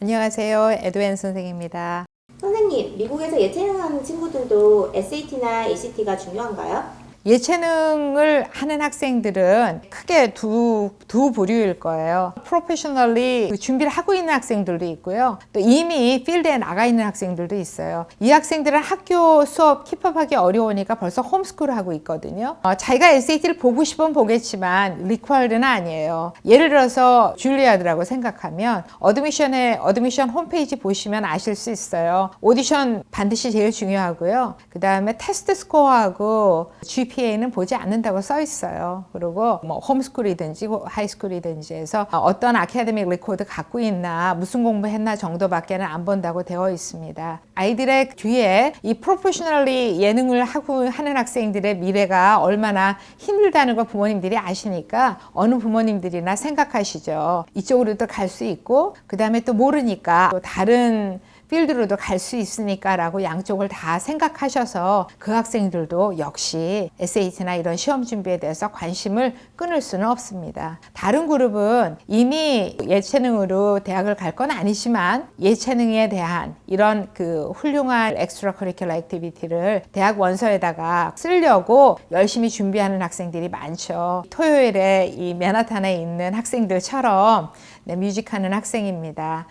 안녕하세요. 에드웬 선생입니다. 선생님, 미국에서 예체능 하는 친구들도 SAT나 ACT가 중요한가요? 예체능을 하는 학생들은 크게 두 부류일 거예요. 프로페셔널리 준비를 하고 있는 학생들도 있고요. 또 이미 필드에 나가 있는 학생들도 있어요. 이 학생들은 학교 수업 킵업하기 어려우니까 벌써 홈스쿨을 하고 있거든요. 자기가 SAT를 보고 싶으면 보겠지만 리퀘어드는 아니에요. 예를 들어서 줄리아드라고 생각하면 어드미션 홈페이지 보시면 아실 수 있어요. 오디션 반드시 제일 중요하고요. 그 다음에 테스트 스코어하고 GPA는 보지 않는다고 써 있어요. 그리고 뭐 홈스쿨이든지 하이스쿨이든지 해서 어떤 아카데믹 리코드 갖고 있나 무슨 공부했나 정도밖에는 안 본다고 되어 있습니다. 아이들의 뒤에 이 프로페셔널리 예능을 하고 하는 학생들의 미래가 얼마나 힘들다는 걸 부모님들이 아시니까 어느 부모님들이나 생각하시죠. 이쪽으로도 갈 수 있고 그 다음에 또 모르니까 또 다른 필드로도 갈 수 있으니까 라고 양쪽을 다 생각하셔서 그 학생들도 역시 SAT나 이런 시험 준비에 대해서 관심을 끊을 수는 없습니다. 다른 그룹은 이미 예체능으로 대학을 갈 건 아니지만 예체능에 대한 이런 그 훌륭한 엑스트라 커리큘러 액티비티를 대학 원서에다가 쓰려고 열심히 준비하는 학생들이 많죠. 토요일에 이 맨하탄에 있는 학생들처럼 뮤직하는 학생입니다.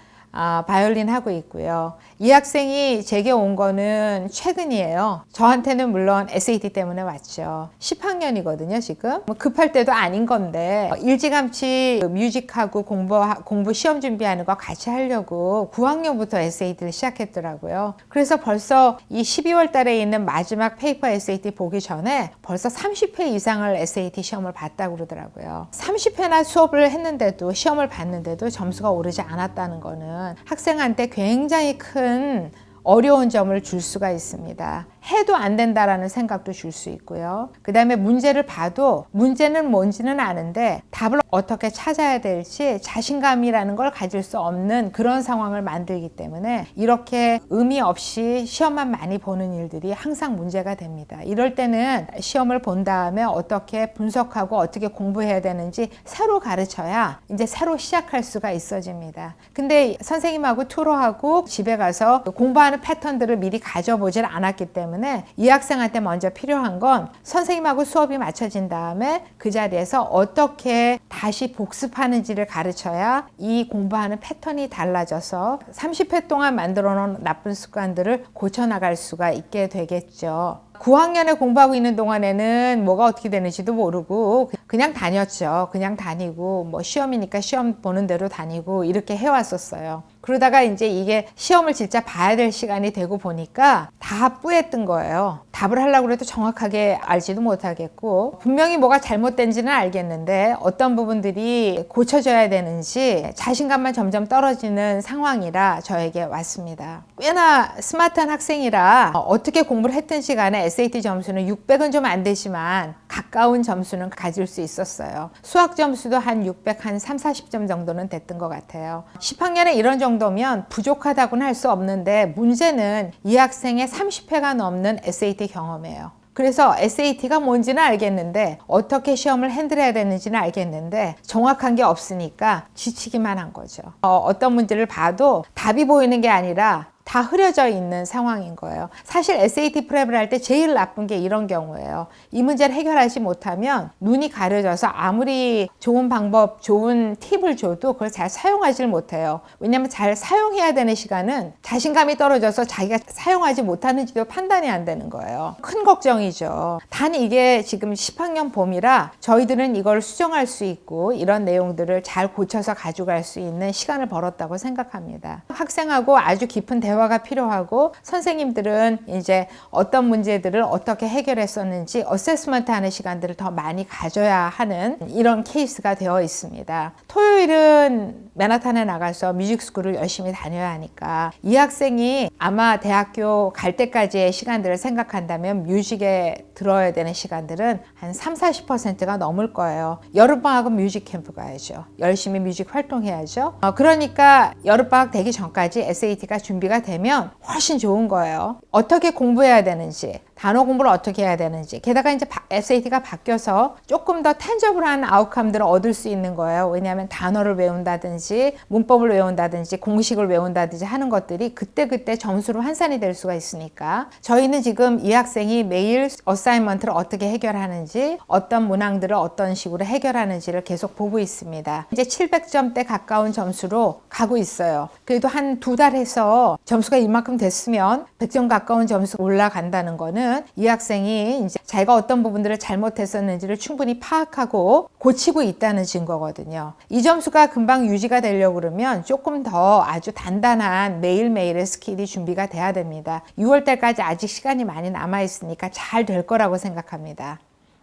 바이올린 하고 있고요. 이 학생이 제게 온 거는 최근이에요. 저한테는 물론 SAT 때문에 왔죠. 10학년이거든요, 지금. 뭐 급할 때도 아닌 건데 일찌감치 뮤직하고 공부 시험 준비하는 거 같이 하려고 9학년부터 SAT를 시작했더라고요. 그래서 벌써 이 12월 달에 있는 마지막 페이퍼 SAT 보기 전에 벌써 30회 이상을 SAT 시험을 봤다고 그러더라고요. 30회나 수업을 했는데도 시험을 봤는데도 점수가 오르지 않았다는 거는 학생한테 굉장히 큰 어려운 점을 줄 수가 있습니다. 해도 안 된다라는 생각도 줄 수 있고요. 그 다음에 문제를 봐도 문제는 뭔지는 아는데 답을 어떻게 찾아야 될지 자신감이라는 걸 가질 수 없는 그런 상황을 만들기 때문에 이렇게 의미 없이 시험만 많이 보는 일들이 항상 문제가 됩니다. 이럴 때는 시험을 본 다음에 어떻게 분석하고 어떻게 공부해야 되는지 새로 가르쳐야 이제 새로 시작할 수가 있어집니다. 근데 선생님하고 투로하고 집에 가서 공부하는 패턴들을 미리 가져보질 않았기 때문에 이 학생한테 먼저 필요한 건 선생님하고 수업이 맞춰진 다음에 그 자리에서 어떻게 다시 복습하는지를 가르쳐야 이 공부하는 패턴이 달라져서 30회 동안 만들어 놓은 나쁜 습관들을 고쳐나갈 수가 있게 되겠죠. 9학년에 공부하고 있는 동안에는 뭐가 어떻게 되는지도 모르고 그냥 다녔죠. 그냥 다니고 뭐 시험이니까 시험 보는 대로 다니고 이렇게 해왔었어요. 그러다가 이제 이게 시험을 진짜 봐야 될 시간이 되고 보니까 다 뿌였던 거예요. 답을 하려고 해도 정확하게 알지도 못하겠고 분명히 뭐가 잘못된지는 알겠는데 어떤 부분들이 고쳐져야 되는지 자신감만 점점 떨어지는 상황이라 저에게 왔습니다. 꽤나 스마트한 학생이라 어떻게 공부를 했든지 간에 SAT 점수는 600은 좀 안 되지만 가까운 점수는 가질 수 있었어요. 수학 점수도 한 600, 한 3, 40점 정도는 됐던 것 같아요. 10학년에 이런 정도면 부족하다고는 할 수 없는데 문제는 이 학생의 30회가 넘는 SAT 경험이에요. 그래서 SAT가 뭔지는 알겠는데 어떻게 시험을 핸들해야 되는지는 알겠는데 정확한 게 없으니까 지치기만 한 거죠. 어떤 문제를 봐도 답이 보이는 게 아니라 다 흐려져 있는 상황인 거예요. 사실 SAT 프랩을 할 때 제일 나쁜 게 이런 경우예요. 이 문제를 해결하지 못하면 눈이 가려져서 아무리 좋은 방법, 좋은 팁을 줘도 그걸 잘 사용하지를 못해요. 왜냐하면 잘 사용해야 되는 시간은 자신감이 떨어져서 자기가 사용하지 못하는지도 판단이 안 되는 거예요. 큰 걱정이죠. 단 이게 지금 10학년 봄이라 저희들은 이걸 수정할 수 있고 이런 내용들을 잘 고쳐서 가져갈 수 있는 시간을 벌었다고 생각합니다. 학생하고 아주 깊은 대화가 필요하고 선생님들은 이제 어떤 문제들을 어떻게 해결했었는지 어세스먼트 하는 시간들을 더 많이 가져야 하는 이런 케이스가 되어 있습니다. 토요일은 맨하탄에 나가서 뮤직스쿨을 열심히 다녀야 하니까 이 학생이 아마 대학교 갈 때까지의 시간들을 생각한다면 뮤직에 들어야 되는 시간들은 한 30-40%가 넘을 거예요. 여름방학은 뮤직 캠프 가야죠. 열심히 뮤직 활동해야죠. 그러니까 여름방학 되기 전까지 SAT가 준비가 되면 훨씬 좋은 거예요. 어떻게 공부해야 되는지 단어 공부를 어떻게 해야 되는지, 게다가 이제 SAT가 바뀌어서 조금 더 탄저블한 아웃컴들을 얻을 수 있는 거예요. 왜냐하면 단어를 외운다든지 문법을 외운다든지 공식을 외운다든지 하는 것들이 그때그때 점수로 환산이 될 수가 있으니까 저희는 지금 이 학생이 매일 어사이먼트를 어떻게 해결하는지, 어떤 문항들을 어떤 식으로 해결하는지를 계속 보고 있습니다. 이제 700점대 가까운 점수로 가고 있어요. 그래도 한 2달 해서 점수가 이만큼 됐으면 100점 가까운 점수가 올라간다는 거는 이 학생이 이제 자기가 어떤 부분들을 잘못했었는지를 충분히 파악하고 고치고 있다는 증거거든요. 이 점수가 금방 유지가 되려고 그러면 조금 더 아주 단단한 매일매일의 스킬이 준비가 돼야 됩니다. 6월 달까지 아직 시간이 많이 남아 있으니까 잘 될 거라고 생각합니다.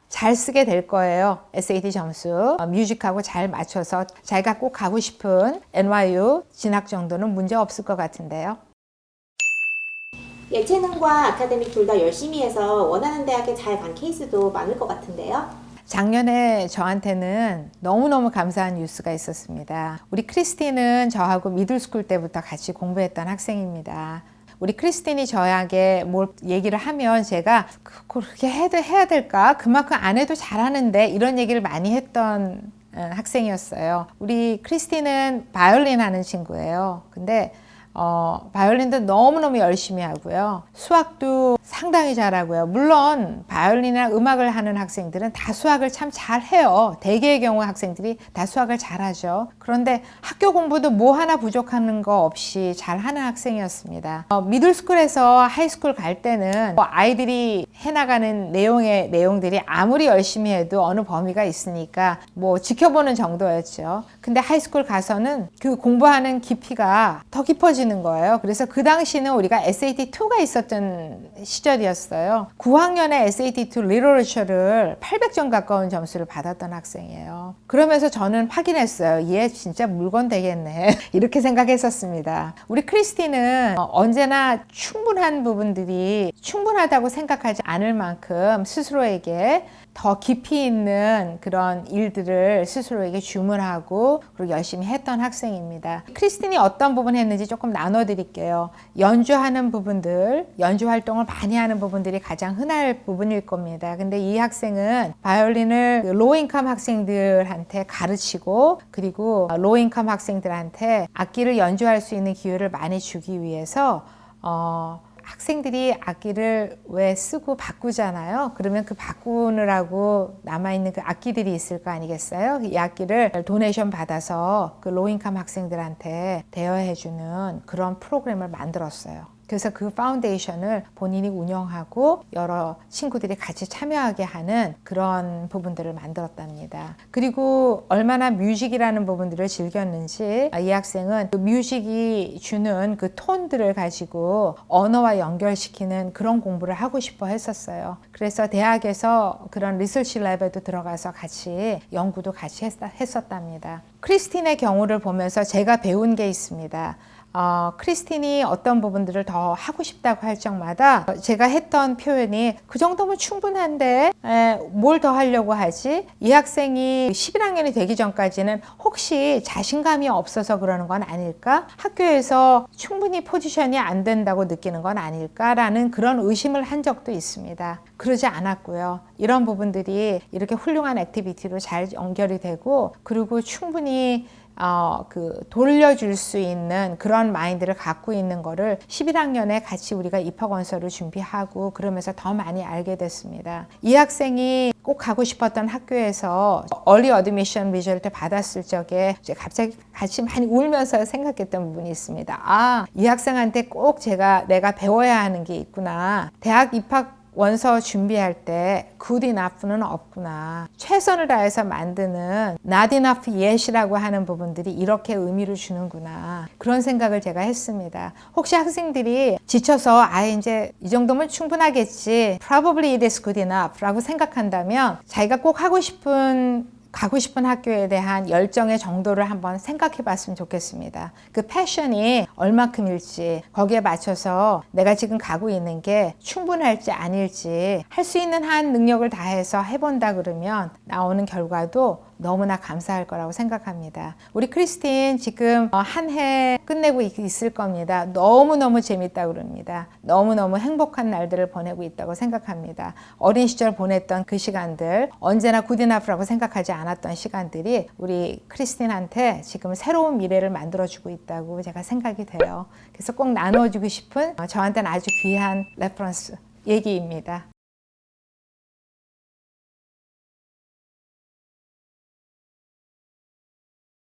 잘 쓰게 될 거예요. SAT 점수 뮤직하고 잘 맞춰서 자기가 꼭 가고 싶은 NYU 진학 정도는 문제 없을 것 같은데요. 예체능과 아카데믹 둘 다 열심히 해서 원하는 대학에 잘 간 케이스도 많을 것 같은데요. 작년에 저한테는 너무너무 감사한 뉴스가 있었습니다. 우리 크리스틴은 저하고 미들스쿨 때부터 같이 공부했던 학생입니다. 우리 크리스틴이 저에게 뭘 얘기를 하면 제가 그렇게 해야 될까? 그만큼 안 해도 잘하는데 이런 얘기를 많이 했던 학생이었어요. 우리 크리스틴은 바이올린 하는 친구예요. 근데 바이올린도 너무너무 열심히 하고요. 수학도 상당히 잘하고요. 물론 바이올린이나 음악을 하는 학생들은 다 수학을 참 잘해요. 대개의 경우 학생들이 다 수학을 잘하죠. 그런데 학교 공부도 뭐 하나 부족하는 거 없이 잘하는 학생이었습니다. 미들스쿨에서 하이스쿨 갈 때는 아이들이 해나가는 내용들이 아무리 열심히 해도 어느 범위가 있으니까 뭐 지켜보는 정도였죠. 근데 하이스쿨 가서는 그 공부하는 깊이가 더 깊어지는 거예요. 그래서 그 당시는 우리가 SAT2가 있었던 시절이었어요. 9학년에 SAT2 리터러처를 800점 가까운 점수를 받았던 학생이에요. 그러면서 저는 확인했어요. 얘 진짜 물건 되겠네. 이렇게 생각했었습니다. 우리 크리스티는 언제나 충분한 부분들이 충분하다고 생각하지 않을 만큼 스스로에게 더 깊이 있는 그런 일들을 스스로에게 주문하고 그리고 열심히 했던 학생입니다. 크리스틴이 어떤 부분 했는지 조금 나눠드릴게요. 연주하는 부분들, 연주 활동을 많이 하는 부분들이 가장 흔할 부분일 겁니다. 근데 이 학생은 바이올린을 로우인컴 학생들한테 가르치고 그리고 로우인컴 학생들한테 악기를 연주할 수 있는 기회를 많이 주기 위해서 학생들이 악기를 왜 쓰고 바꾸잖아요. 그러면 그 바꾸느라고 남아있는 그 악기들이 있을 거 아니겠어요? 이 악기를 도네이션 받아서 그 로잉컴 학생들한테 대여해주는 그런 프로그램을 만들었어요. 그래서 그 파운데이션을 본인이 운영하고 여러 친구들이 같이 참여하게 하는 그런 부분들을 만들었답니다. 그리고 얼마나 뮤직이라는 부분들을 즐겼는지 이 학생은 그 뮤직이 주는 그 톤들을 가지고 언어와 연결시키는 그런 공부를 하고 싶어 했었어요. 그래서 대학에서 그런 리서치 랩에도 들어가서 같이 연구도 같이 했었답니다. 크리스틴의 경우를 보면서 제가 배운 게 있습니다. 크리스틴이 어떤 부분들을 더 하고 싶다고 할 적마다 제가 했던 표현이 그 정도면 충분한데 뭘 더 하려고 하지? 이 학생이 11학년이 되기 전까지는 혹시 자신감이 없어서 그러는 건 아닐까? 학교에서 충분히 포지션이 안 된다고 느끼는 건 아닐까라는 그런 의심을 한 적도 있습니다. 그러지 않았고요. 이런 부분들이 이렇게 훌륭한 액티비티로 잘 연결이 되고 그리고 충분히 돌려줄 수 있는 그런 마인드를 갖고 있는 거를 11학년에 같이 우리가 입학원서를 준비하고 그러면서 더 많이 알게 됐습니다. 이 학생이 꼭 가고 싶었던 학교에서 얼리 어드미션 리절트 받았을 적에 이제 갑자기 같이 많이 울면서 생각했던 부분이 있습니다. 이 학생한테 꼭 내가 배워야 하는 게 있구나. 대학 입학 원서 준비할 때 good enough는 없구나. 최선을 다해서 만드는 not enough yet이라고 하는 부분들이 이렇게 의미를 주는구나. 그런 생각을 제가 했습니다. 혹시 학생들이 지쳐서 이제 이 정도면 충분하겠지. Probably it is good enough 라고 생각한다면 자기가 꼭 가고 싶은 학교에 대한 열정의 정도를 한번 생각해 봤으면 좋겠습니다. 그 패션이 얼마큼일지 거기에 맞춰서 내가 지금 가고 있는 게 충분할지 아닐지 할 수 있는 한 능력을 다해서 해본다 그러면 나오는 결과도 너무나 감사할 거라고 생각합니다. 우리 크리스틴 지금 한 해 끝내고 있을 겁니다. 너무너무 재밌다고 그럽니다. 너무너무 행복한 날들을 보내고 있다고 생각합니다. 어린 시절 보냈던 그 시간들, 언제나 굿이너프라고 생각하지 않았던 시간들이 우리 크리스틴한테 지금 새로운 미래를 만들어주고 있다고 제가 생각이 돼요. 그래서 꼭 나눠주고 싶은 저한테는 아주 귀한 레퍼런스 얘기입니다.